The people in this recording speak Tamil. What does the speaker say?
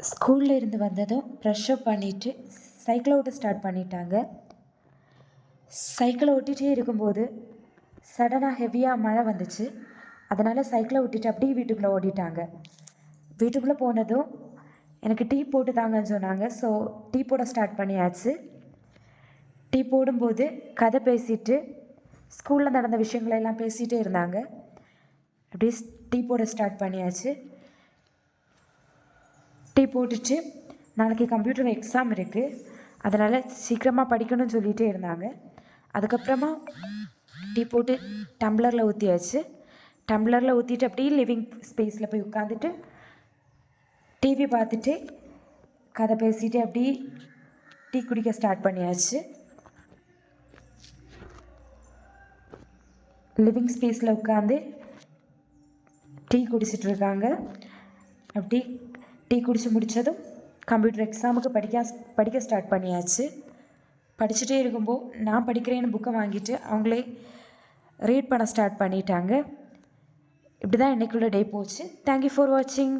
ஸ்கூலில் இருந்து வந்ததும் ப்ரெஷ்அப் பண்ணிவிட்டு சைக்கிளை ஓட்ட ஸ்டார்ட் பண்ணிட்டாங்க. சைக்கிளை ஓட்டிகிட்டே இருக்கும்போது சடனாக ஹெவியாக மழை வந்துச்சு. அதனால் சைக்கிளை ஓட்டிட்டு அப்படியே வீட்டுக்குள்ளே ஓடிட்டாங்க. வீட்டுக்குள்ளே போனதும் எனக்கு டீ போட்டு தாங்கன்னு சொன்னாங்க. ஸோ டீ போட ஸ்டார்ட் பண்ணியாச்சு. டீ போடும்போது கதை பேசிட்டு ஸ்கூலில் நடந்த விஷயங்களெல்லாம் பேசிகிட்டே இருந்தாங்க. அப்படியே டீ போட ஸ்டார்ட் பண்ணியாச்சு. டீ போட்டுட்டு நாளைக்கு கம்ப்யூட்டர் எக்ஸாம் இருக்குது, அதனால் சீக்கிரமாக படிக்கணும்னு சொல்லிகிட்டே இருந்தாங்க. அதுக்கப்புறமா டீ போட்டு டம்ளரில் ஊற்றியாச்சு. டம்ளரில் ஊற்றிட்டு அப்படியே லிவிங் ஸ்பேஸில் போய் உட்காந்துட்டு டிவி பார்த்துட்டு கதை பேசிட்டு அப்படியே டீ குடிக்க ஸ்டார்ட் பண்ணியாச்சு. லிவிங் ஸ்பேஸில் உட்காந்து டீ குடிச்சிட்ருக்காங்க. அப்படி டீ குடித்து முடித்ததும் கம்ப்யூட்டர் எக்ஸாமுக்கு படிக்க ஸ்டார்ட் பண்ணியாச்சு. படிச்சுட்டே இருக்கும்போது நான் படிக்கிறேன்னு புக்கை வாங்கிட்டு அவங்களே ரீட் பண்ண ஸ்டார்ட் பண்ணிட்டாங்க. இப்படி தான் இன்றைக்குள்ள டே போச்சு. தேங்க்யூ ஃபார் வாட்சிங்.